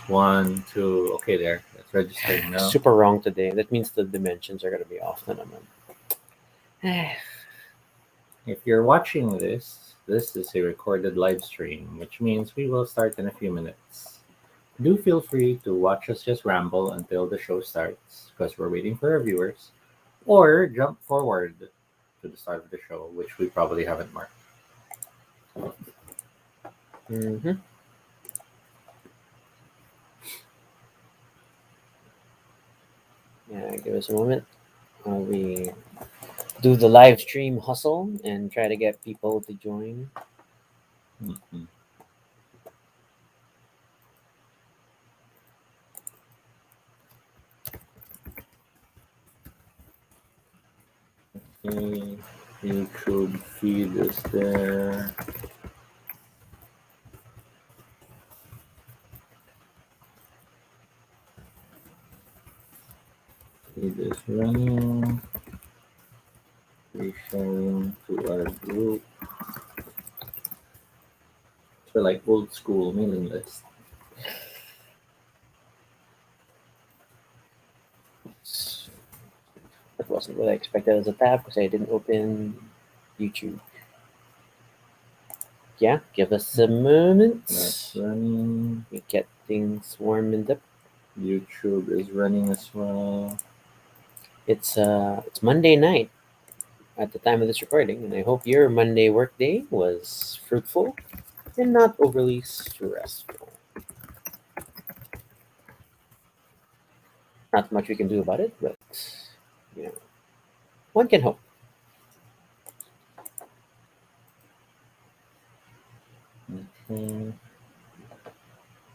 1, 2. Okay, there. It's registering now. Super wrong today. That means the dimensions are gonna be off na naman. If you're watching this is a recorded live stream, which means we will start in a few minutes. Do feel free to watch us just ramble until the show starts, because we're waiting for our viewers, or jump forward to the start of the show, which we probably haven't marked. Mm-hmm. Yeah, give us a moment while we do the live stream hustle and try to get people to join. Mhm. Okay, YouTube feed is there. Feed is running. Resharing to our group. So like old school mailing list. That wasn't what I expected as a tab because I didn't open YouTube. Yeah, give us a moment. That's running. We get things warmed up. YouTube is running as well. It's Monday night at the time of this recording, and I hope your Monday workday was fruitful and not overly stressful. Not much we can do about it, but you know, one can hope. Okay.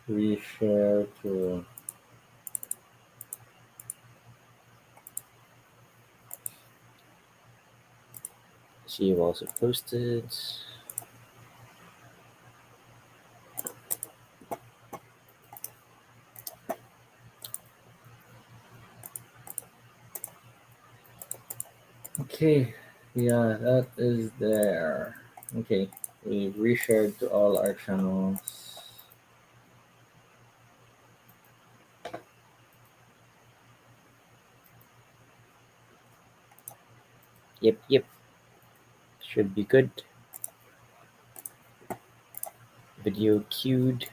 Reshare to See, you've also posted. okay. Yeah, that is there. Okay. We've reshared to all our channels. Yep. Should be good. Video queued.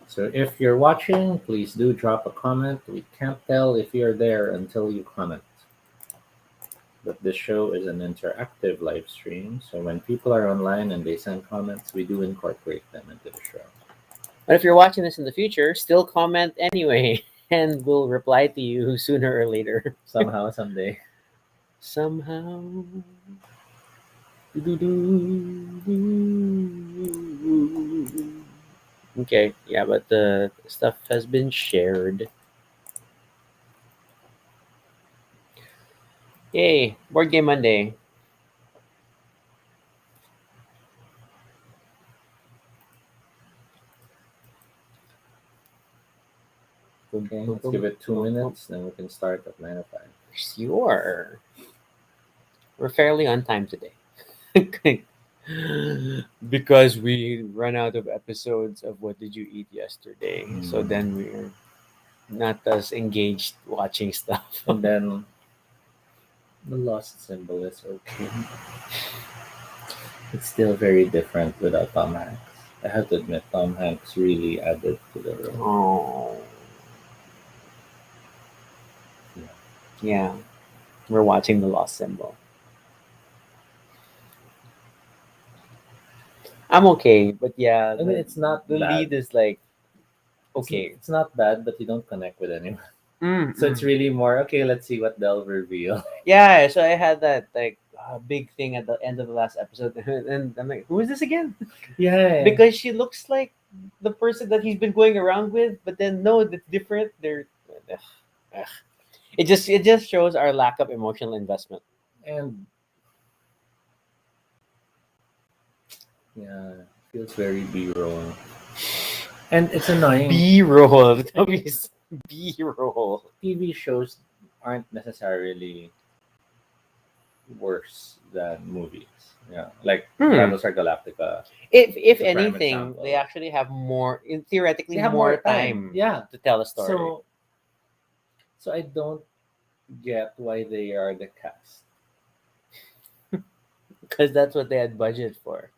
So if you're watching, please do drop a comment. We can't tell if you're there until you comment. But this show is an interactive live stream, so when people are online and they send comments, we do incorporate them into the show. But if you're watching this in the future, still comment anyway, and we'll reply to you sooner or later. Somehow, someday. Somehow. Okay, yeah, but the stuff has been shared. Yay, Board Game Monday. Okay, let's give it 2 minutes, then we can start at 9:05. Sure. We're fairly on time today. Because we run out of episodes of What Did You Eat Yesterday. So then we're not as engaged watching stuff. And then the lost symbol is okay. It's still very different without Tom Hanks. I have to admit, Tom Hanks really added to the role. Oh. Yeah. We're watching The Lost Symbol. I'm okay, but yeah, I mean, it's not the bad. lead is like okay. It's not bad, but you don't connect with anyone. So it's really more okay. Let's see what they'll reveal. Yeah. So I had that like big thing at the end of the last episode, and I'm like, who is this again? Yeah, Because she looks like the person that he's been going around with, but then no, it's different. Ugh. It just shows our lack of emotional investment. and yeah, feels very B-roll, and it's annoying. B-roll. B-roll. TV shows aren't necessarily worse than movies. Yeah, like Hmm. Battlestar Galactica If is a prime anything, they example. actually have more, theoretically, They have more more time. time Yeah. to tell a story. So I don't get why they are the cast. Because that's what they had budget for.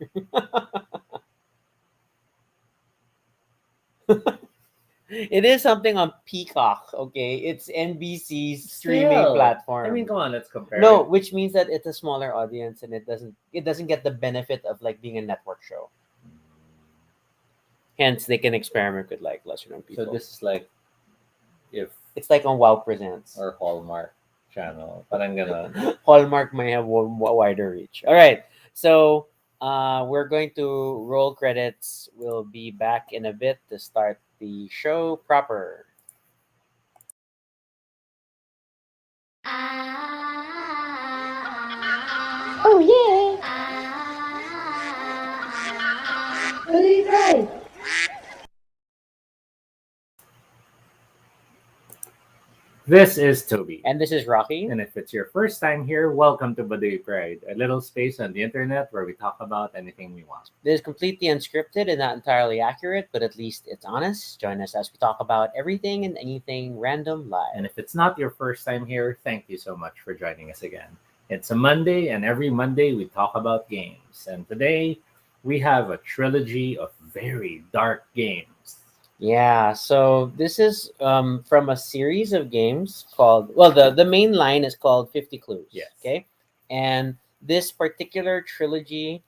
It is something on Peacock, okay? It's NBC's streaming Still, I mean, platform. come on, let's compare No, it. which means that it's a smaller audience and it doesn't get the benefit of like being a network show. Hence, they can experiment with like lesser known So people. this is like if It's like on Wow Presents. or Hallmark channel, parang ganon. Hallmark may have wider reach. All right, so we're going to roll credits. We'll be back in a bit to start the show proper. Oh yeah! Really great! This is Toby. And this is Rocky. And if it's your first time here, welcome to Baduy Pride, a little space on the internet where we talk about anything we want. This is completely unscripted and not entirely accurate, but at least it's honest. Join us as we talk about everything and anything random live. And if it's not your first time here, thank you so much for joining us again. It's a Monday, and every Monday we talk about games. And today we have a trilogy of very dark games. Yeah, so this is from a series of games called, well, the main line is called 50 Clues. Yes. Okay. And this particular trilogy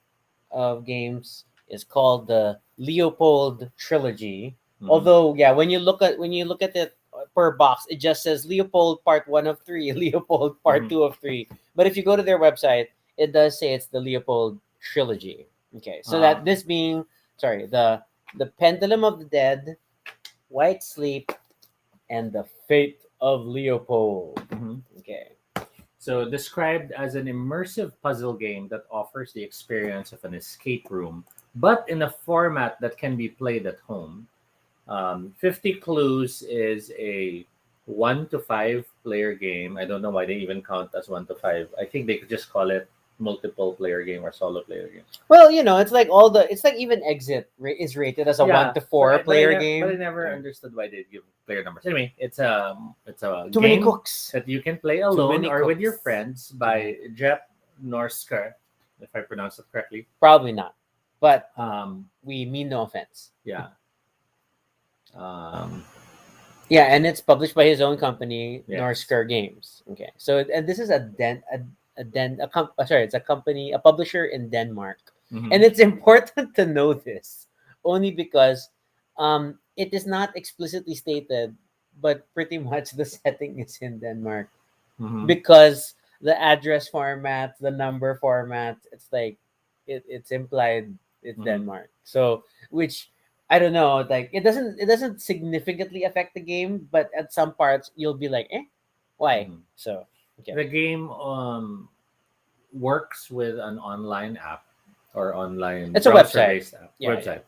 of games is called the Leopold Trilogy. Mhm. Although, yeah, when you look at it per box, it just says Leopold Part 1 of 3, Leopold Part Mhm. 2 of 3. But if you go to their website, it does say it's the Leopold Trilogy. Okay. So that this being, sorry, the Pendulum of the Dead, White Sleep, and the Fate of Leopold. Mhm. Okay. So, described as an immersive puzzle game that offers the experience of an escape room, but in a format that can be played at home. 50 Clues is a 1 to 5 player game. I don't know why they even count as 1 to 5. I think they could just call it multiple player game or solo player game. Well, it's like it's like even Exit is rated as a Yeah, 1 to 4 player game. But I never Yeah. understood why they give player numbers. Anyway, it's a Too many game cooks. that you can play alone many or with your cooks. friends by Jet Norsker, if I pronounce it correctly. Probably not, but Um, we mean no offense. yeah. Um, Yeah, and it's published by his own company, Yes. Norsker Games. Okay, so and this is sorry, it's a company, a publisher in Denmark, mhm. and it's important to know this only because it is not explicitly stated, but pretty much the setting is in Denmark Mhm. because the address format, the number format, it's like it's implied it's Mhm. Denmark. So which I don't know, like it doesn't significantly affect the game, but at some parts you'll be like, why? Mhm. So okay. The game works with an online app or online It's a website. browser-based app Yeah, website,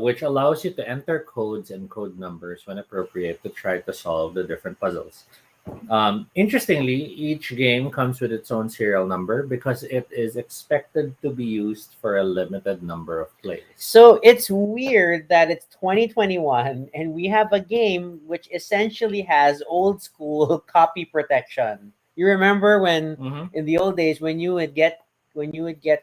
which allows you to enter codes and code numbers when appropriate to try to solve the different puzzles. Interestingly, each game comes with its own serial number because it is expected to be used for a limited number of plays. So it's weird that it's 2021 and we have a game which essentially has old school copy protection. You remember when Mhm. in the old days when you would get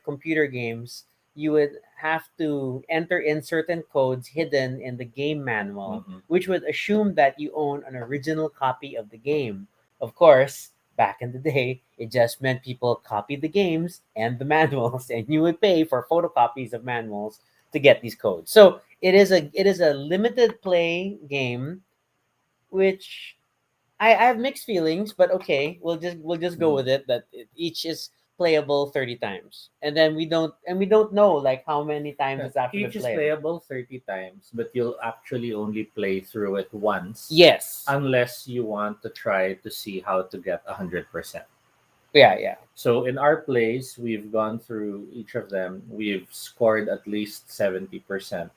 computer games, you would have to enter in certain codes hidden in the game manual, Mhm. which would assume that you own an original copy of the game. Of course, back in the day, it just meant people copied the games and the manuals, and you would pay for photocopies of manuals to get these codes. So it is a limited play game, which I have mixed feelings, but okay, we'll just go Mhm. with it that each is playable 30 times, and then we don't know like how many times Yeah, it's actually each is played. playable 30 times, but you'll actually only play through it once Yes. unless you want to try to see how to get 100%. Yeah. So in our plays, we've gone through each of them. We've scored at least 70%.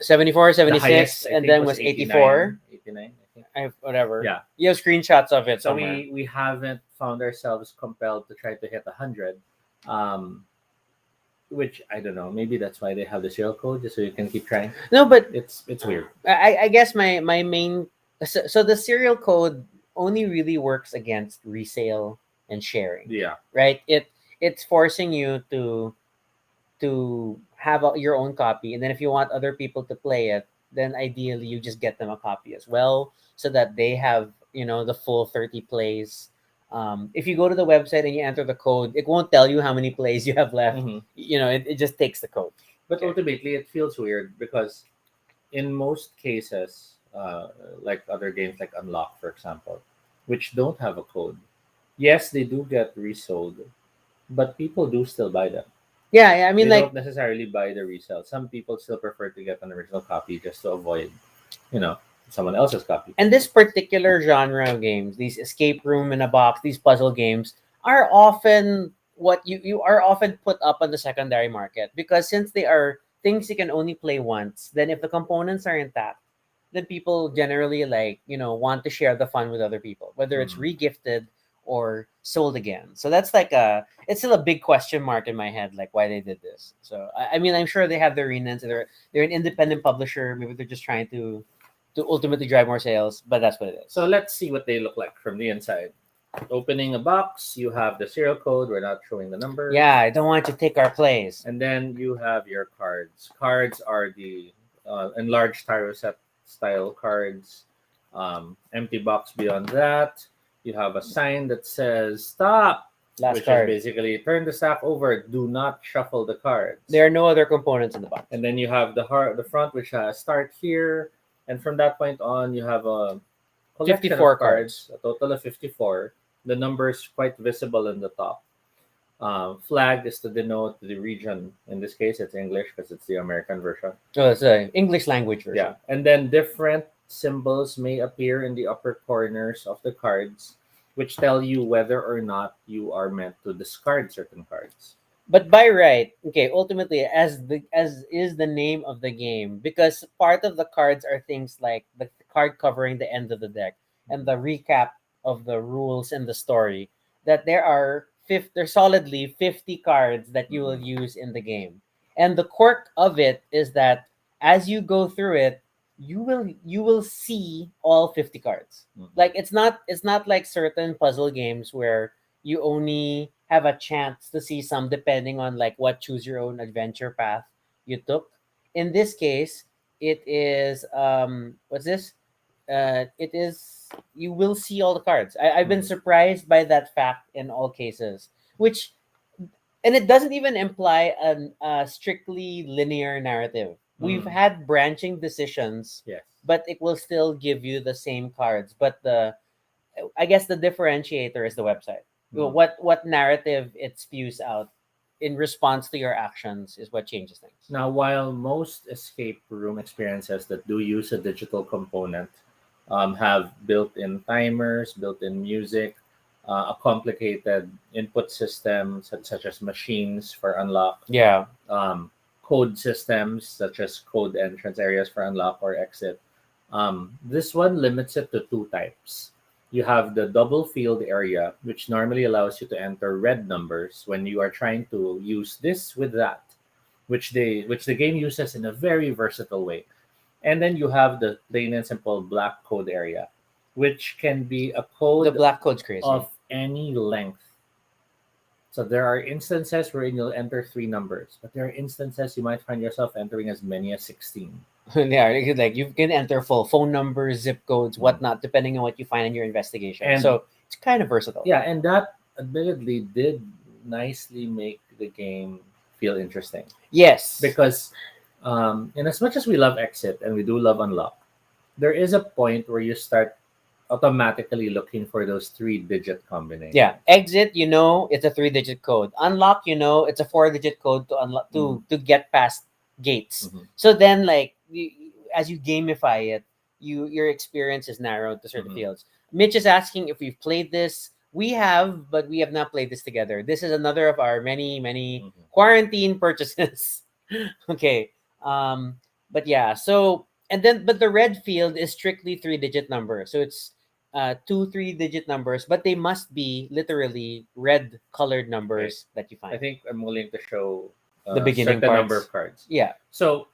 74, The 76, highest, I and think, then was was 84. 89, I think. Whatever. Yeah. You have screenshots of it So somewhere. we haven't found ourselves compelled to try to hit 100, Um, which I don't know. Maybe that's why they have the serial code, just so you can keep trying. No, but It's weird. I guess my main, so the serial code only really works against resale and sharing, Yeah. right? It's forcing you to have your own copy, and then if you want other people to play it, then ideally you just get them a copy as well, so that they have, the full 30 plays. If you go to the website and you enter the code, it won't tell you how many plays you have left. Hmm. It just takes the code. But Okay. ultimately, it feels weird because in most cases, like other games like Unlock, for example, which don't have a code, yes, they do get resold, but people do still buy them. Yeah, I mean, They don't like, necessarily buy the resale. Some people still prefer to get an original copy just to avoid, you know, someone else's copy. and this particular genre of games, these escape room in a box, these puzzle games, are often what you are often put up on the secondary market, because since they are things you can only play once, then if the components are intact, then people generally, like, want to share the fun with other people, whether it's Mhm. regifted or sold again. So that's like it's still a big question mark in my head, like why they did this. So I mean, I'm sure they have their reasons. They're an independent publisher. Maybe they're just trying to ultimately drive more sales, but that's what it is. So let's see what they look like from the inside. Opening a box, you have the serial code. We're not showing the numbers. Yeah, I don't want to take our plays. And then you have your cards. Cards are the enlarged tarot set style cards. Empty box beyond that. You have a sign that says stop, Last which card. is basically turn the stack over. Do not shuffle the cards. There are no other components in the box. And then you have the front, which has start here. And from that point on, you have a collection 54 of cards, a total of 54. The numbers quite visible in the top. Flag is to denote the region. In this case, it's English because it's the American version. Oh, it's an English language version. Yeah. And then different symbols may appear in the upper corners of the cards, which tell you whether or not you are meant to discard certain cards. But by right, okay, ultimately, as is the name of the game, because part of the cards are things like the card covering the end of the deck and the recap of the rules and the story, that there's solidly 50 cards that you will Mhm. use in the game. And the quirk of it is that as you go through it, you will see all 50 cards. Mhm. Like, it's not like certain puzzle games where you only have a chance to see some depending on like what choose your own adventure path you took. In this case, it is what's this? It is You will see all the cards. I've been Mhm. surprised by that fact in all cases, which and it doesn't even imply a strictly linear narrative. We've Mhm. had branching decisions, Yes. but it will still give you the same cards. But I guess the differentiator is the website. Well, Mhm. what narrative it spews out in response to your actions is what changes things. Now, while most escape room experiences that do use a digital component have built-in timers, built-in music, a complicated input system such as machines for unlock, Yeah. um, code systems such as code entrance areas for unlock or exit. This one limits it to two types. You have the double field area, which normally allows you to enter red numbers when you are trying to use this with that, which the game uses in a very versatile way. And then you have the plain and simple black code area, which can be a The code black code's crazy. of any length. So there are instances wherein you'll enter three numbers, but there are instances you might find yourself entering as many as 16. Yeah, like you can enter full phone numbers, zip codes, Mm. whatnot, depending on what you find in your investigation. And So it's kind of versatile. yeah, and that admittedly did nicely make the game feel interesting Yes. because, in as much as we love Exit and we do love Unlock, there is a point where you start automatically looking for those three-digit combinations. Yeah. Exit, it's a 3-digit code. Unlock, it's a 4-digit code to unlock Mhm. to get past gates. Mhm. So then, like, as you gamify it, your experience is narrowed to certain Mhm. fields. Mitch is asking if we've played this. We have, but we have not played this together. This is another of our many, many Mhm. quarantine purchases. Okay. But yeah, so, but the red field is strictly 3-digit number. So it's two 3-digit numbers, but they must be literally red colored numbers that you I find. think I'm willing to show The a beginning certain number parts. of cards. Yeah. So,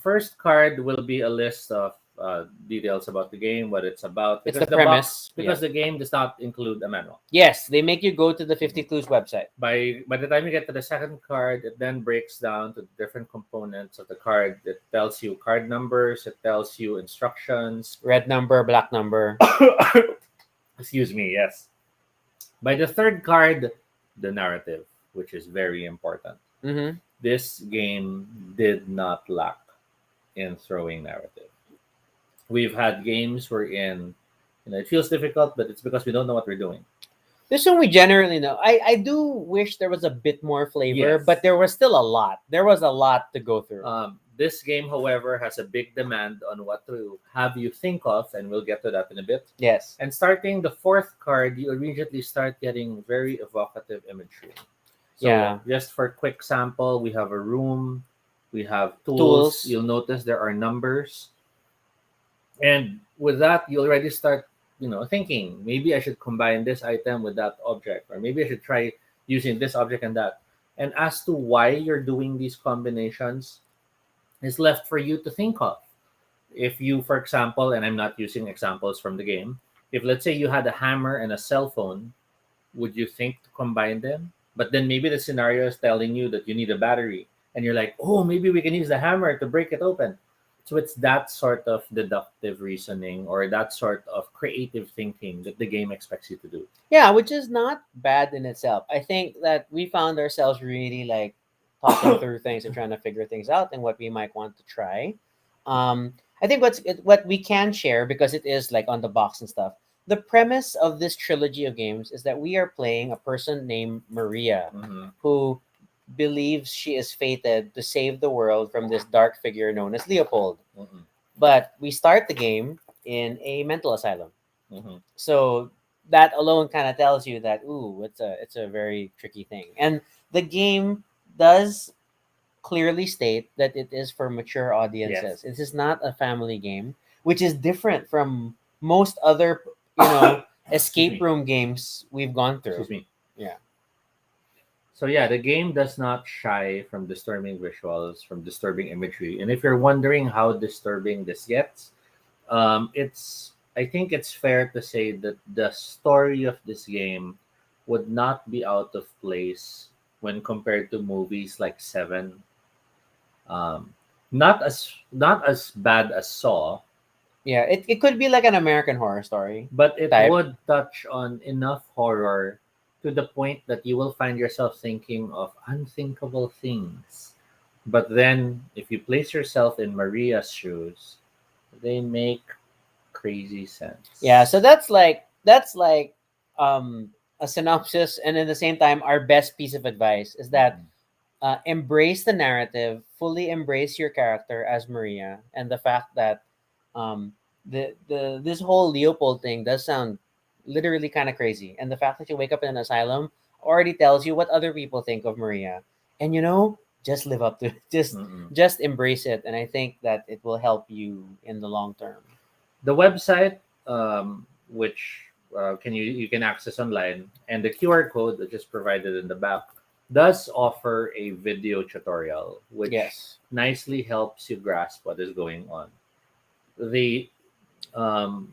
first card will be a list of details about the game, what it's about, It's because the the box, premise. because Yeah. the game does not include a manual. Yes, they make you go to the 50 Clues website. By the time you get to the second card, it then breaks down to different components of the card. It tells you card numbers, it tells you instructions. Red number, black number. Excuse me, yes. By the third card, the narrative, which is very important. Mm-hmm. This game did not lack in throwing narrative. We've had games wherein it feels difficult, but it's because we don't know what we're doing. This one we generally know. I do wish there was a bit more flavor, Yes. but there was still a lot. There was a lot to go through. This game, however, has a big demand on what to have you think of, and we'll get to that in a bit. Yes. And starting the fourth card, you immediately start getting very evocative imagery. So, Yeah. just for quick sample, we have a room, we have tools. Tools. You'll notice there are numbers. And with that, you already start, thinking, maybe I should combine this item with that object, or maybe I should try using this object and that. And as to why you're doing these combinations is left for you to think of. If you, for example, and I'm not using examples from the game, if let's say you had a hammer and a cell phone, would you think to combine them? But then maybe the scenario is telling you that you need a battery, and you're like, oh, maybe we can use the hammer to break it open. So it's that sort of deductive reasoning or that sort of creative thinking that the game expects you to do. Yeah, which is not bad in itself. I think that we found ourselves really like talking through things and trying to figure things out and what we might want to try. I think what we can share, because it is like on the box and stuff. The premise of this trilogy of games is that we are playing a person named Maria Mm-hmm. who believes she is fated to save the world from this dark figure known as Leopold. Mm-hmm. But we start the game in a mental asylum. Mm-hmm. So that alone kind of tells you that it's a very tricky thing. And the game does clearly state that it is for mature audiences. It is not a family game, which is different from most other, escape room games we've gone through. Excuse me. Yeah. So yeah, the game does not shy from disturbing visuals, from disturbing imagery. And if you're wondering how disturbing this gets, I think it's fair to say that the story of this game would not be out of place when compared to movies like Seven. Um, not as bad as Saw, Yeah, it could be like an American Horror Story. but it Type. would touch on enough horror to the point that you will find yourself thinking of unthinkable things. But then, if you place yourself in Maria's shoes, they make crazy sense. Yeah, so that's like a synopsis, and at the same time, our best piece of advice is that embrace the narrative, fully embrace your character as Maria, and the fact that um, the this whole Leopold thing does sound literally kind of crazy, and the fact that you wake up in an asylum already tells you what other people think of Maria, and just live up to it. Mm-mm. Just embrace it, and I think that it will help you in the long term. The website, which you can access online, and the QR code that is provided in the back does offer a video tutorial, which Yes. nicely helps you grasp what is going on. The um,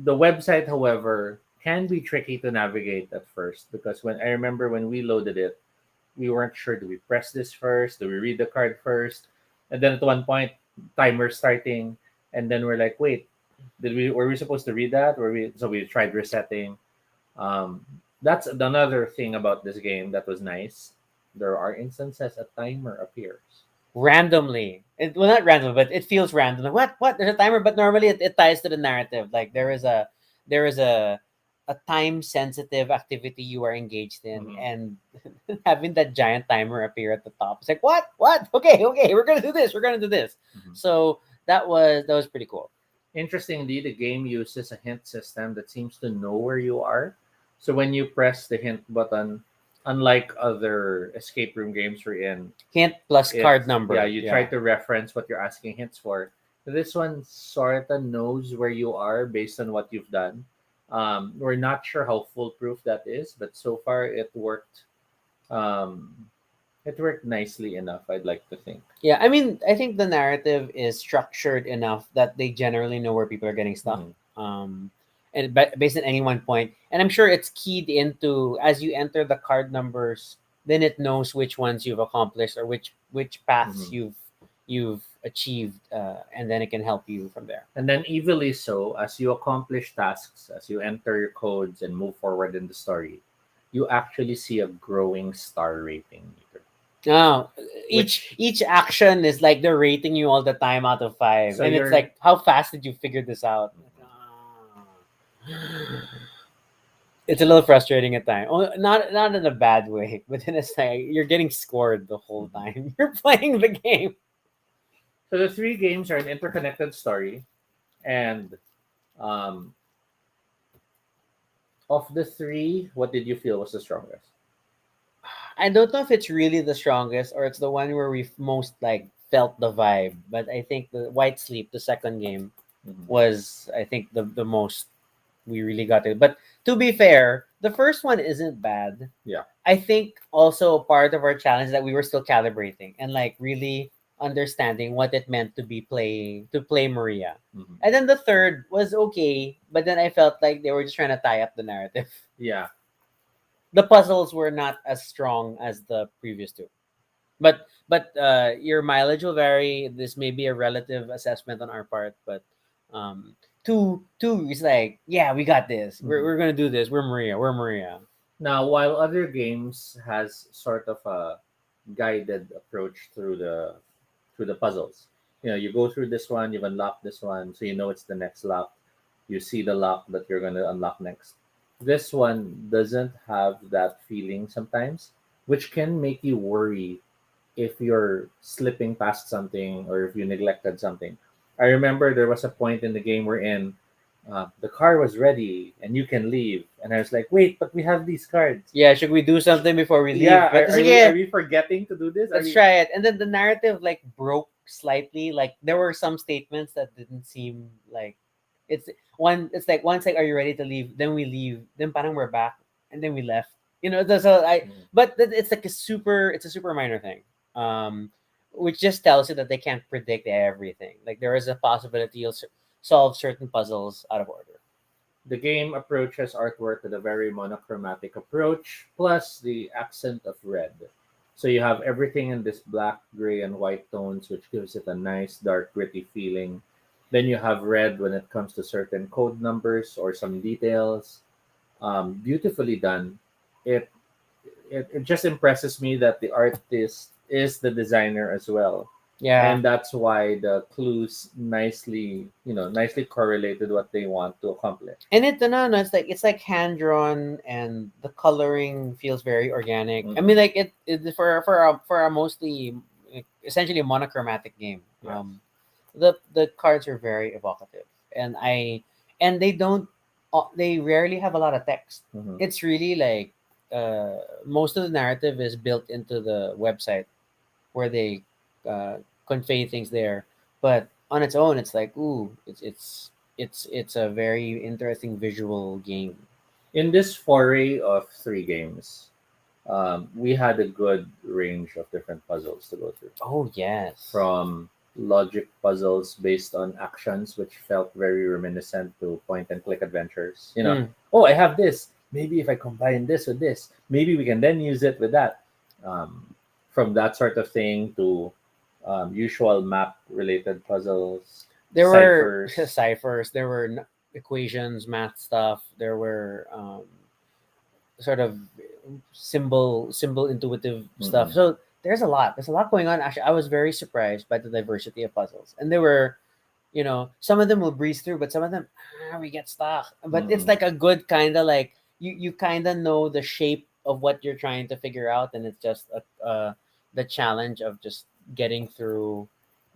the website, however, can be tricky to navigate at first because when I remember when we loaded it, we weren't sure, do we press this first? Do we read the card first? And then at one point, timer starting, and then we're like, wait, were we supposed to read that? So we tried resetting. Um, that's another thing about this game that was nice. There are instances a timer appears. Randomly, well, not random, but it feels random. Like, what there's a timer, but normally it ties to the narrative. Like there is a time sensitive activity you are engaged in, Mhm. and having that giant timer appear at the top, it's like, what okay, we're gonna do this. Mhm. So that was pretty cool. Interestingly, the game uses a hint system that seems to know where you are. So when you press the hint button, unlike other escape room games we're in, Hint plus it, card number. yeah, you try to reference what you're asking hints for. This one sort of knows where you are based on what you've done. We're not sure how foolproof that is, but so far it worked. It worked nicely enough, I'd like to think. Yeah, I mean, I think the narrative is structured enough that they generally know where people are getting stuck. Mhm. Um, and based on any one point, and I'm sure it's keyed into as you enter the card numbers, then it knows which ones you've accomplished or which paths Mhm. you've achieved, and then it can help you from there. And then, evilly so, as you accomplish tasks, as you enter your codes and move forward in the story, you actually see a growing star rating meter. Oh, each Which, each action is like they're rating you all the time out of five, so and it's you're, like, how fast did you figure this out? It's a little frustrating at times. Oh, not in a bad way, but in a say you're getting scored the whole Mhm. time you're playing the game. So the three games are an interconnected story, and um, of the three, what did you feel was the strongest? I don't know if it's really the strongest or it's the one where we've most like felt the vibe, but I think the White Sleep, the second game, Mhm. was I think the most we really got it. But to be fair, the first one isn't bad. Yeah. I think also part of our challenge is that we were still calibrating and like really understanding what it meant to play Maria. Mhm. And then the third was okay, but then I felt like they were just trying to tie up the narrative. Yeah. The puzzles were not as strong as the previous two. But your mileage will vary. This may be a relative assessment on our part, but two is like, yeah, we got this. Mhm. We're gonna do this. We're Maria. We're Maria. Now, while other games has sort of a guided approach through the puzzles, you go through this one, you've unlocked this one, so you know it's the next lock. You see the lock that you're going to unlock next. This one doesn't have that feeling sometimes, which can make you worry if you're slipping past something or if you neglected something. I remember there was a point in the game we're in, the car was ready and you can leave, and I was like, "Wait, but we have these cards." Yeah, should we do something before we Yeah, leave? But it's like, are yeah, we forgetting to do this? Are let's we? try it. And then the narrative like broke slightly. Like there were some statements that didn't seem like it's it's like once like, are you ready to leave? Then we leave. Then parang we're back. And then we left. So I Mm. but it's like it's a super minor thing. Which just tells you that they can't predict everything. Like there is a possibility you'll solve certain puzzles out of order. The game approaches artwork with a very monochromatic approach, plus the accent of red. So you have everything in this black, gray, and white tones, which gives it a nice, dark, gritty feeling. Then you have red when it comes to certain code numbers or some details. Beautifully done. It, it just impresses me that the artist is the designer as well, Yeah. and that's why the clues nicely correlated what they want to accomplish. And no, it's like hand drawn, and the coloring feels very organic. I mean, Mhm. like it for a mostly like, essentially monochromatic game. Yes. The cards are very evocative, and they don't they rarely have a lot of text. Hmm. It's really like most of the narrative is built into the website where they uh, convey things there. But on its own, it's like ooh, it's a very interesting visual game. In this foray of three games, we had a good range of different puzzles to go through. Oh yes. From logic puzzles based on actions, which felt very reminiscent to point and click adventures. Mm. Oh, I have this. Maybe if I combine this with this, maybe we can then use it with that. Um, from that sort of thing to usual map related puzzles, There were ciphers. ciphers. There were equations, math stuff. There were sort of symbol intuitive stuff. Mm-mm. So there's a lot going on. Actually, I was very surprised by the diversity of puzzles, and there were some of them will breeze through, but some of them we get stuck. But it's Mm-mm. like a good kind of like you kind of know the shape of what you're trying to figure out, and it's just the challenge of just getting through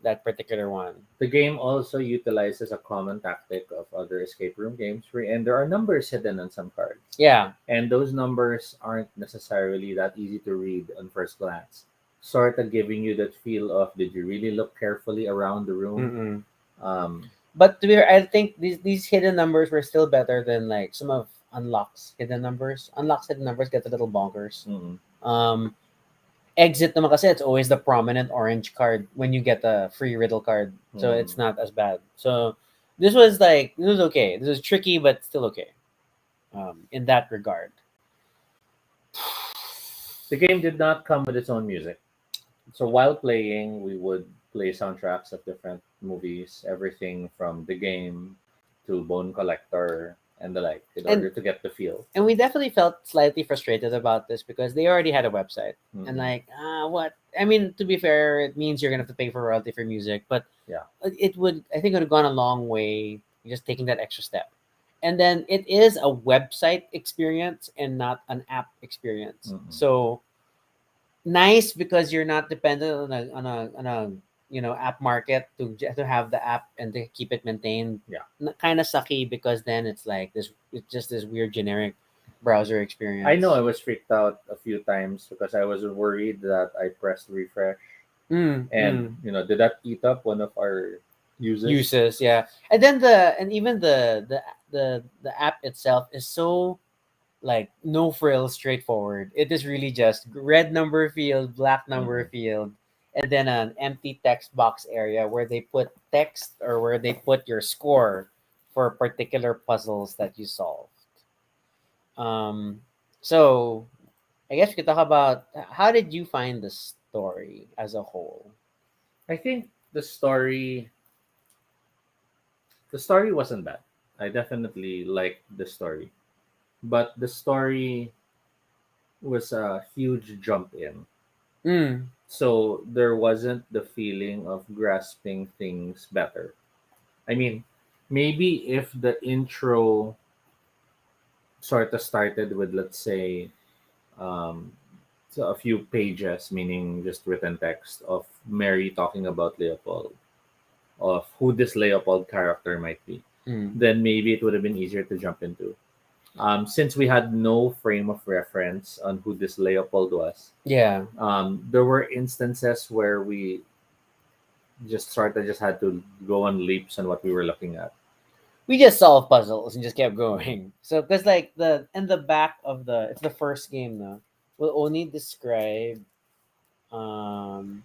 that particular one. The game also utilizes a common tactic of other escape room games, and there are numbers hidden on some cards. Yeah. And those numbers aren't necessarily that easy to read on first glance. Sort of giving you that feel of, did you really look carefully around the room? Mm-mm. Um, But to be fair, I think these hidden numbers were still better than like some of Unlock's hidden numbers. Unlock's hidden numbers get a little bonkers. mm, Um, Exit naman kasi it's always the prominent orange card when you get the free riddle card, so mm. it's not as bad. So this was okay. This was tricky, but still okay. In that regard. The game did not come with its own music. So while playing, we would play soundtracks of different movies, everything from the game to Bone Collector and the like, in And order to get the feel. and we definitely felt slightly frustrated about this because they already had a website and Mm, like what I mean, to be fair, it means you're gonna have to pay for royalty for music, but yeah. it would, I think it would have gone a long way just taking that extra step. And then it is a website experience and not an app experience, Mm, so nice because you're not dependent on a app market to have the app and to keep it maintained. yeah. Kind of sucky because then it's just this weird generic browser I know experience. I was freaked out a few times because I was worried that I pressed refresh Mm, and mm. did that eat up one of our uses? Uses, yeah. And then even the app itself is so like no frills, straightforward. It is really just red number field, black number Mm, field, and then an empty text box area where they put text or where they put your score for particular puzzles that you solved. Um, so I guess we could talk about how did you find the story as a whole? I think the story wasn't bad. I definitely liked the story, but the story was a huge jump in. Mm, So there wasn't the feeling of grasping things better. I mean, maybe if the intro sort of started with, let's say, um, so a few pages, meaning just written text of Mary talking about Leopold, of who this Leopold character might be, mm. then maybe it would have been easier to jump into. Since we had no frame of reference on who this Leopold was, Yeah, there were instances where we just had to go on leaps on what we were looking at. we just solved puzzles and just kept Mhm. going. So because like the in the back of the it's the first game now. We'll only describe um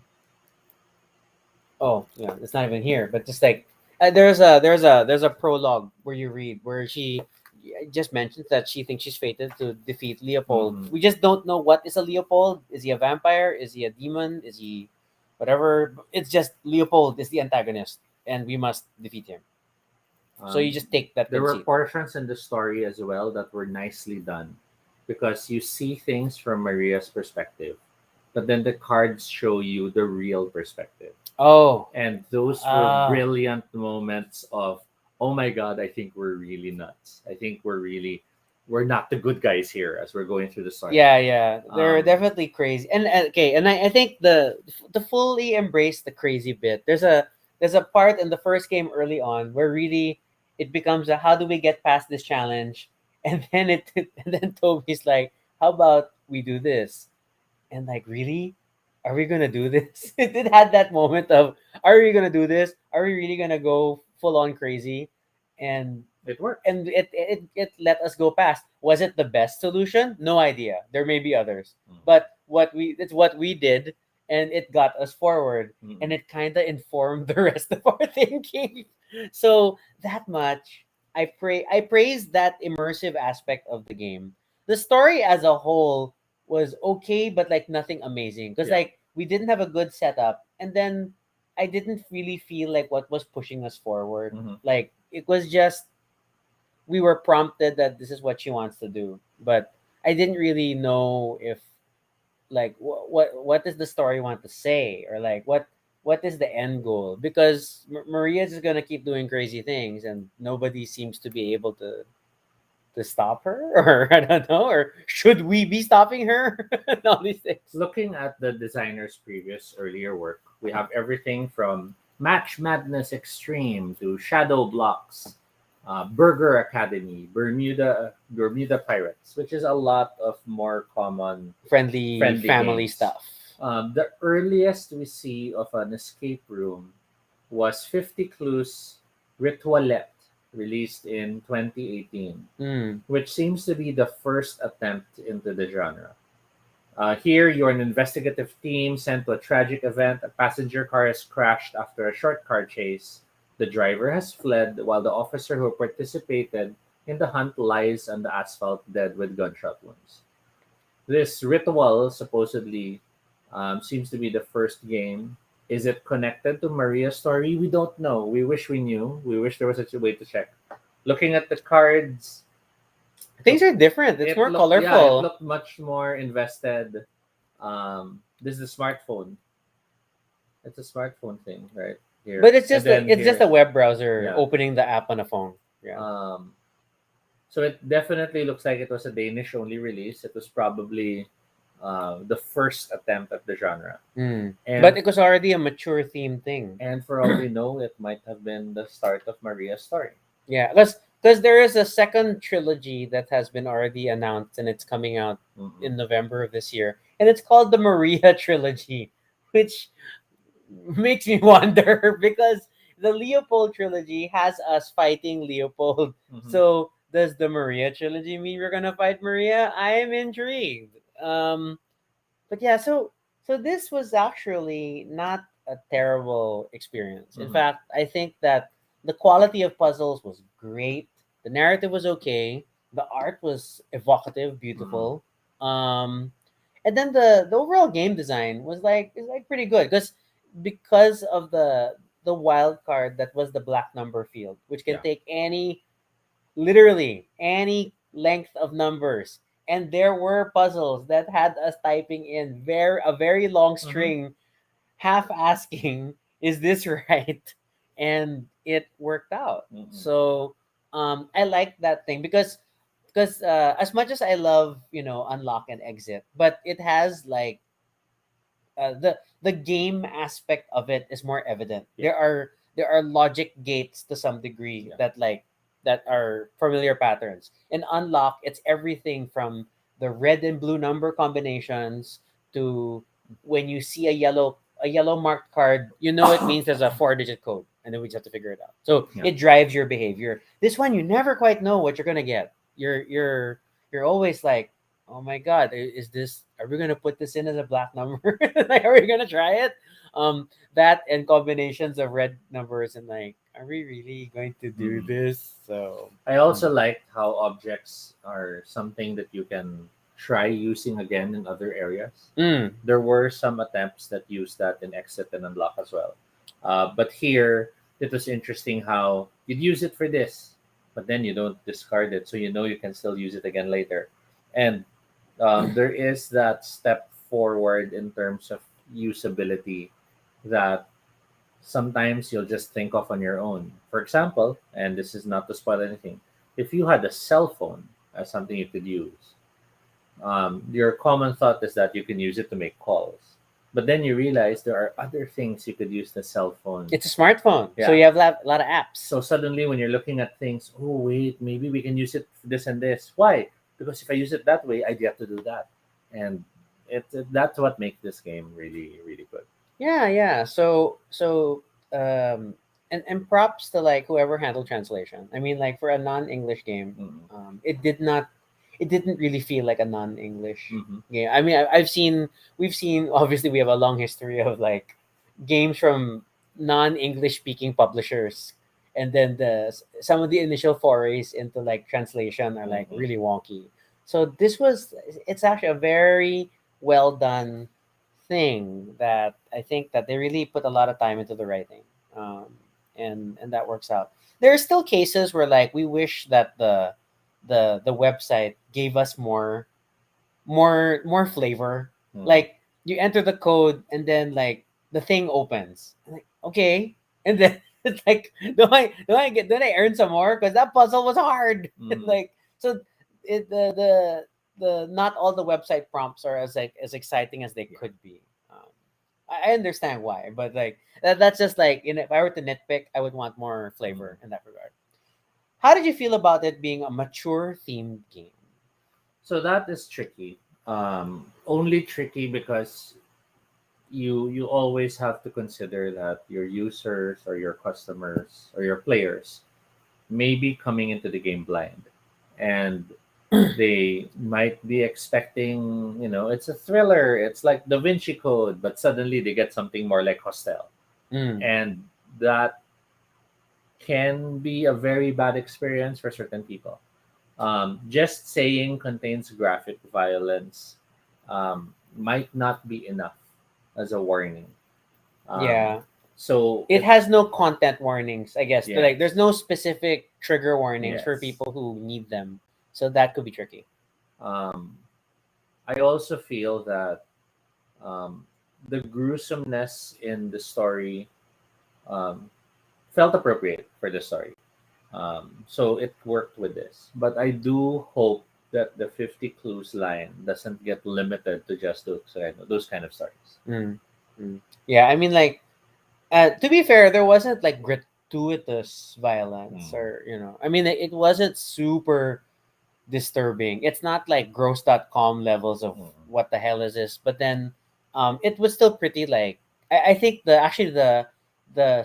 oh yeah, it's not even here, but just like there's a prologue where you read where she just mentions that she thinks she's fated to defeat Leopold. Mhm. We just don't know what is a Leopold. Is he a vampire? Is he a demon? Is he whatever? It's just Leopold is the antagonist and we must defeat him. So you Um, just take that there were conceit. portions in the story as well that were nicely done because you see things from Maria's perspective, but then the cards show you the real perspective. Oh, And those were ah, brilliant moments of, oh my God, I think we're really nuts. I think we're not the good guys here as we're going through the story. yeah, yeah. They're Um, definitely crazy. And okay, and I think the fully embrace the crazy bit. There's a part in the first game early on where really it becomes a how do we get past this challenge? And then and then Toby's like, how about we do this? And like, really? Are we gonna do this? It had that moment of, are we gonna do this? Are we really gonna go full on crazy? And it worked. and it let us go past. Was it the best solution? No idea. There may be others. But it's what we did and it got us forward and Mm-mm. it kind of informed the rest of our thinking. So that much I praise that immersive aspect of the game. The story as a whole was okay but like nothing amazing because Yeah. like we didn't have a good setup and then I didn't really feel like what was pushing us forward. Hmm. Like it was just we were prompted that this is what she wants to do, but I didn't really know if like what does the story want to say or like what is the end goal because Maria's just gonna keep doing crazy things and nobody seems to be able to stop her or I don't know or should we be stopping her and all these things. Looking at the designer's previous earlier work, we have everything from Match Madness Extreme to Shadow Blocks, Burger Academy, Bermuda Pirates, which is a lot of more common Friendly friendly family games. stuff. The earliest we see of an escape room was 50 Clues Ritualette, released in 2018, Mm. which seems to be the first attempt into the genre. Here, you're an investigative team sent to a tragic event. A passenger car has crashed after a short car chase. The driver has fled, while the officer who participated in the hunt lies on the asphalt dead with gunshot wounds. This ritual supposedly seems to be the first game. Is it connected to Maria's story? We don't know. We wish we knew. We wish there was such a way to check. Looking at the cards, Things are different. It's more it colorful. looked much more invested. This is a smartphone. It's a smartphone thing right here, But it's and just then a here, web browser yeah. opening the app on a phone. Yeah. Um, so it definitely looks like it was a Danish only release. It was probably the first attempt at the genre, Mm. But and it was already a mature theme thing. for all we know, it might have been the start of Maria's story. Yeah, because there is a second trilogy that has been already announced and it's coming out Mhm. in November of this year, and it's called the Maria Trilogy, which makes me wonder because the Leopold Trilogy has us fighting Leopold. Mhm. So does the Maria Trilogy mean we're gonna fight Maria? I am intrigued. But yeah, so this was actually not a terrible experience. In Mhm. fact, I think that the quality of puzzles was great. The narrative was okay. The art was evocative, Mhm. beautiful. Um, and then the overall game design was like is like pretty good because of the wild card that was the black number field, which can Yeah. take any literally any length of numbers. And there were puzzles that had us typing in a very long Mhm. string, half asking, "Is this right?" And it worked out. Mhm. So I like that thing because as much as I love unlock and exit, but it has like the game aspect of it is more evident. Yeah. There are logic gates to some degree Yeah. that are familiar patterns. In unlock, it's everything from the red and blue number combinations to when you see a yellow marked card, you know it means there's a 4-digit code, and then we just have to figure it out. So Yeah. it drives your behavior. This one, you never quite know what you're gonna get. You're always like, oh my god, is this, are we gonna put this in as a black number? Like, are we gonna try it? That and combinations of red numbers, and like, are we really going to do Mhm. this? So I also liked how objects are something that you can try using again in other areas. mm, There were some attempts that used that in Exit and Unlock as well. But here, it was interesting how you'd use it for this, but then you don't discard it, so you know you can still use it again later. And there is that step forward in terms of usability that sometimes you'll just think of on your own. For example, and this is not to spoil anything, if you had a cell phone as something you could use, your common thought is that you can use it to make calls. But then you realize there are other things you could use the cell phone. it's a smartphone, so Yeah. you have a lot of apps. So suddenly, when you're looking at things, oh, wait, maybe we can use it for this and this. Why? Because if I use it that way, I get to do that. And that's what makes this game really, really good. Yeah, yeah. Um, and props to like whoever handled translation. I mean, like for a non-English game, Mm-hmm. it didn't really feel like a non-English Mm-hmm. game. I mean, we've seen, obviously we have a long history of like games from non-English speaking publishers, and then some of the initial forays into like translation are like Mm-hmm. really wonky. So it's actually a very well done thing that I think that they really put a lot of time into the writing, and that works out. There are still cases where like we wish that the website gave us more flavor. Mm-hmm. Like you enter the code and then like the thing opens. I'm like, okay, and then it's like, do I earn some more because that puzzle was hard. Mm-hmm. Like so, the not all the website prompts are as like as exciting as they Yeah. could be. I understand why, but like that's just like, if I were to nitpick, I would want more Mm-hmm. flavor in that regard. How did you feel about it being a mature themed game? So that is tricky. Only tricky because you always have to consider that your users or your customers or your players may be coming into the game blind, and they might be expecting, it's a thriller, it's like Da Vinci Code, but suddenly they get something more like Hostel, Mm. and that can be a very bad experience for certain people. Just saying contains graphic violence might not be enough as a warning. Um, Yeah. so It if has no content warnings, I guess. But like, yes, there's no specific trigger warnings for yes. people who need them. So that could be tricky. Um, I also feel that um, the gruesomeness in the story um, felt appropriate for the story. So it worked with this. But I do hope that the 50 clues line doesn't get limited to just those kind of stories. Mm. Mm. Yeah, I mean, like, to be fair, there wasn't like gratuitous violence, Mm. or I mean, it wasn't super disturbing. It's not like gross.com levels of Mm. what the hell is this, but then it was still pretty, like, I think the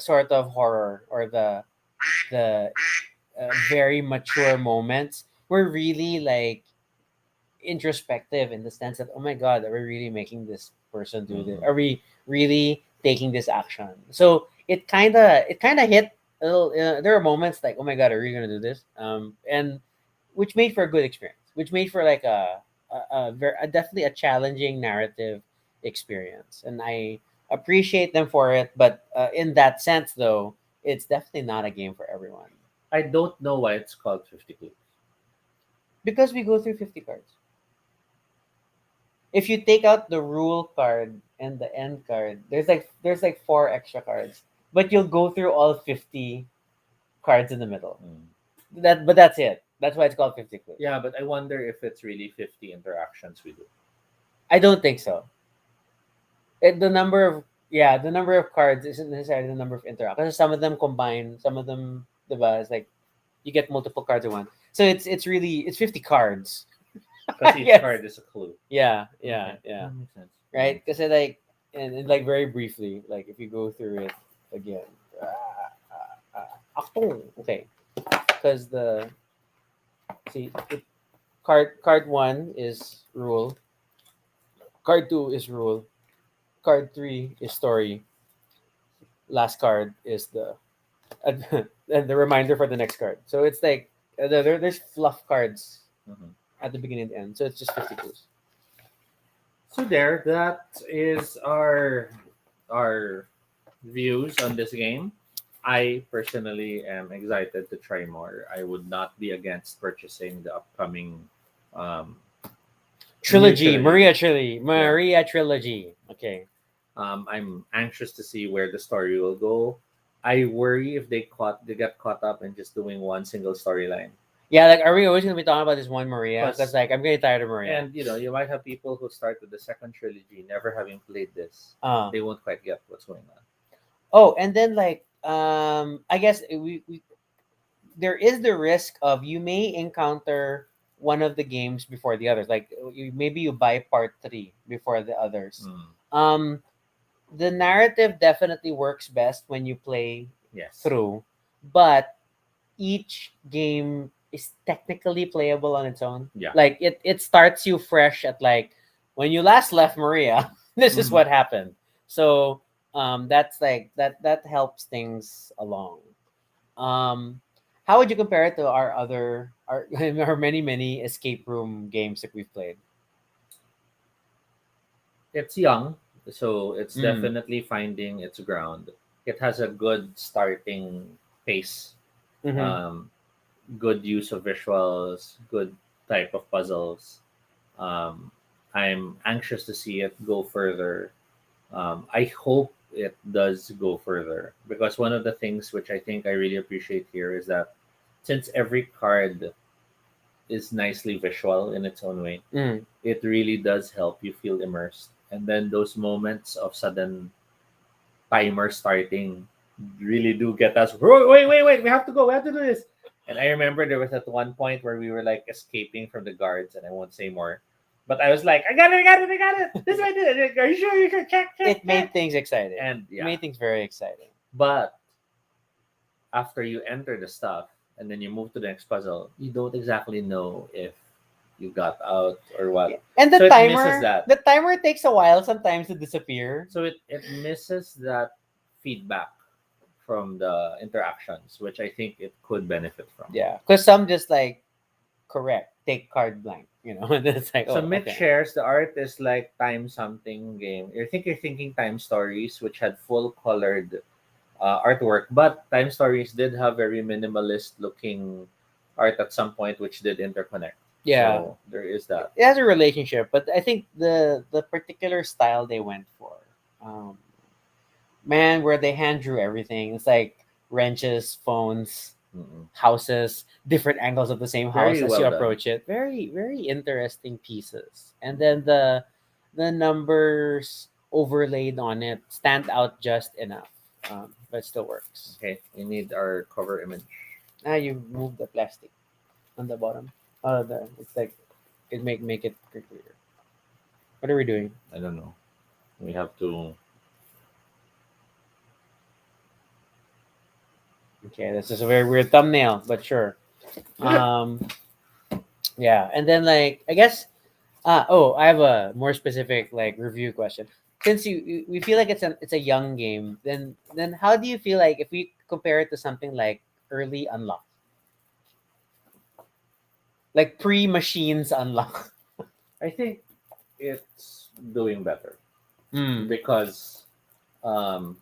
sort of horror, or the very mature moments were really like introspective, in the sense that, oh my god, are we really making this person do this? Mhm. Are we really taking this action? So it kind of hit a little. There are moments like, oh my god, are we gonna do this? And which made for a good experience, which made for like definitely a challenging narrative experience, and I appreciate them for it. But in that sense, though, it's definitely not a game for everyone, I don't know why it's called 50 clues. because we go through 50 cards. If you take out the rule card and the end card, there's like four extra cards, but you'll go through all 50 cards in the middle. Mm. But that's it. That's why it's called 50 clues. Yeah, but I wonder if it's really 50 interactions we do. I don't think so. The number of cards isn't necessarily the number of interactions. Some of them combine, some of them, diba, it's like you get multiple cards at once. So it's 50 cards. Because each Yes. card is a clue. Yeah, yeah, Okay, yeah. that makes sense. Right? Because like, and like, very briefly, like, if you go through it again, Achtung! Okay, because card one is rule, card two is rule, card three is story, last card is the and the reminder for the next card. So it's like, there's fluff cards Mhm. at the beginning and the end. So it's just 50 clues. So there, that is our views on this game. I personally am excited to try more. I would not be against purchasing the upcoming um, new Trilogy, trilogy. Yeah, Maria trilogy. Okay. I'm anxious to see where the story will go. I worry if they get caught up in just doing one single storyline. Yeah, like, are we always gonna be talking about this one Maria? Because, Because like, I'm getting tired of Maria. and you might have people who start with the second trilogy never having played this. Uh They won't quite get what's going on. oh, and then, like, I guess we there is the risk of, you may encounter one of the games before the others. Like, maybe you buy part three before the others. Mm, Um, the narrative definitely works best when you play yes. through, but each game is technically playable on its own. Yeah. Like, it starts you fresh at, like, when you last left Maria, this is Mhm. what happened. So that's like that helps things along. Um how would you compare it to our many escape room games that we've played? It's young, so it's Mm. definitely finding its ground. It has a good starting pace, Mm-hmm. um, good use of visuals, good type of puzzles. Um, I'm anxious to see it go further. I hope it does go further because one of the things which I think I really appreciate here is that since every card is nicely visual in its own way, Mm. it really does help you feel immersed. And then those moments of sudden timer starting really do get us. Wait, wait, wait, wait! We have to go. We have to do this. And I remember there was at one point where we were like escaping from the guards, and I won't say more. But I was like, I got it, I got it, I got it. This is what I did. Are you sure you can check, check, It made check? things exciting. And It yeah, made things very exciting. but after you enter the stuff and then you move to the next puzzle, you don't exactly know if you got out or Yeah. what. And So it misses that. the timer takes a while sometimes to disappear. So it misses that feedback from the interactions, which I think it could benefit from. Yeah, because some just like correct take card blank, and then it's like, So oh, Mitch okay. shares the art is like time something game. You're thinking time stories, which had full colored artwork, but time stories did have very minimalist looking art at some point, which did interconnect. Yeah, So there is that. it has a relationship, but I think the particular style they went for, um, man, where they hand drew everything. It's like wrenches, phones, Mm-mm. houses, different angles of the same house Very as you well done. approach it. Very very interesting pieces, and then the numbers overlaid on it stand out just enough, but it still works. Okay, we need our cover image. Ah, you move the plastic on the bottom. Oh, it's like it make it clear. What are we doing? I don't know. We have to. Okay, this is a very weird thumbnail, but sure. Um, yeah, and then like I guess, oh, I have a more specific like review question. Since we feel like it's a young game, then how do you feel like if we compare it to something like early unlock, like pre machines unlock? I think it's doing better Mm. because um,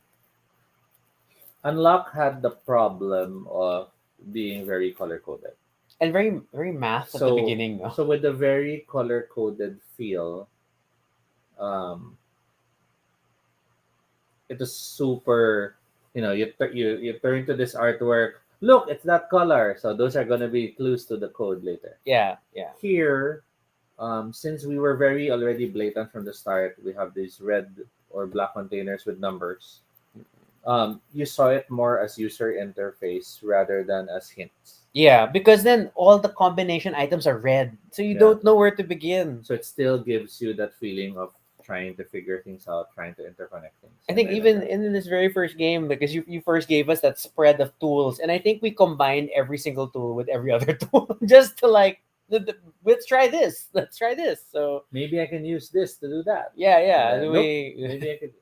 Unlock had the problem of being very color coded. And very very math at the So beginning, no? so with the very color coded feel, um, it was super. You turn to this artwork. Look, it's that color. So those are gonna be clues to the code later. Yeah, yeah. Here, since we were very already blatant from the start, we have these red or black containers with numbers. You saw it more as user interface rather than as hints. Yeah, because then all the combination items are red, so you Yeah. don't know where to begin. So it still gives you that feeling of trying to figure things out, trying to interconnect things. I think And even like that. in this very first game, because you first gave us that spread of tools, and I think we combined every single tool with every other tool just to like, let's try this, let's try this. So Maybe I can use this to do that. yeah. Nope. Maybe I could.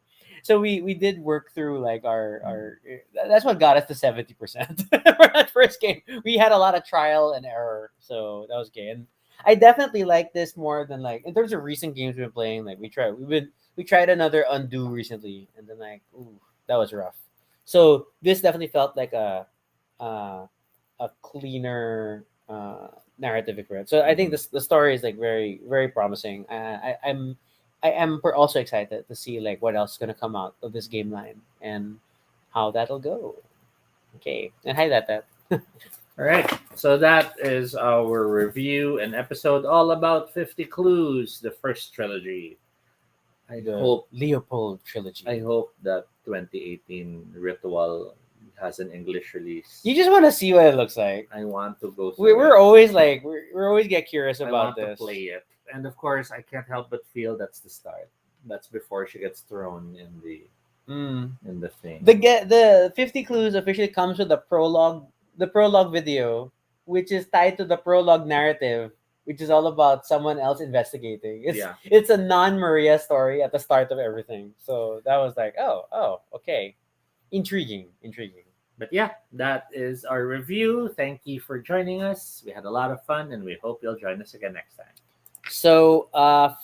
So we did work through like our that's what got us to 70% for that first game. We had a lot of trial and error, so that was okay. And I definitely like this more than like in terms of recent games we've been playing. Like we tried another Undo recently, and then like ooh, that was rough. So this definitely felt like uh, a cleaner narrative experience. So I think the story is like very very promising. I am also excited to see like what else is gonna come out of this game line and how that'll go. Okay, and hi that. All right. So that is our review and episode all about 50 Clues, the first trilogy. I The hope Leopold Trilogy. I hope that 2018 Ritual has an English release. You just want to see what it looks like. I want to go We, through we're it. always like we're always get curious I about want to this. play it. And of course, I can't help but feel that's the start. That's before she gets thrown Mm. in the thing. The 50 clues officially comes with the prologue video, which is tied to the prologue narrative, which is all about someone else investigating. Yeah. It's a non-Maria story at the start of everything. So that was like, oh, okay, intriguing. But yeah, that is our review. Thank you for joining us. We had a lot of fun, and we hope you'll join us again next time. So,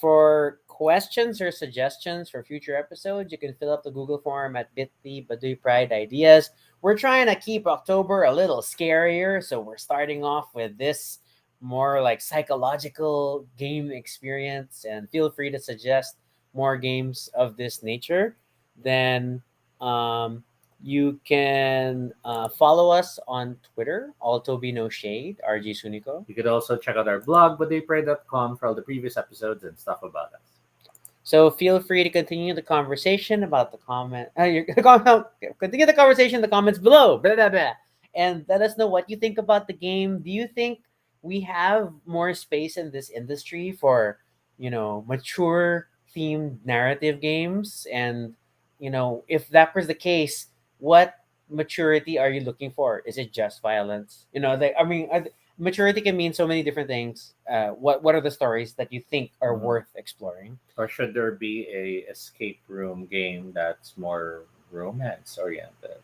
for questions or suggestions for future episodes, you can fill up the Google form at bit.ly Baduy Pride Ideas. We're trying to keep October a little scarier, so we're starting off with this more like psychological game experience. And feel free to suggest more games of this nature. Then, you can follow us on Twitter, Altobe No Shade, RG Suniko. You could also check out our blog, baduypray.com, for all the previous episodes and stuff about us. So feel free to continue the conversation about the comment. Continue the conversation in the comments below. Blah, blah, blah. And let us know what you think about the game. Do you think we have more space in this industry for mature themed narrative games. And if that was the case, what maturity are you looking for? Is it just violence? I mean, maturity can mean so many different things. What are the stories that you think are Mhm. worth exploring? Or should there be a escape room game that's more romance oriented?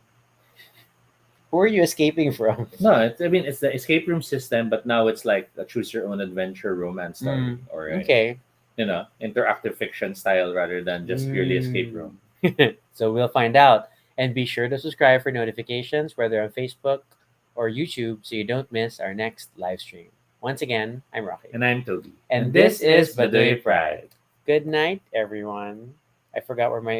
Who are you escaping from? No, I mean it's the escape room system, but now it's like a choose your own adventure romance story Mm, or a okay. interactive fiction style rather than just purely escape Mm. room. So we'll find out. And be sure to subscribe for notifications, whether on Facebook or YouTube, so you don't miss our next live stream. Once again, I'm Rocky. And I'm Toby. And And this this is is Baduy Baduy Pride. Pride. Good night, everyone. I forgot where my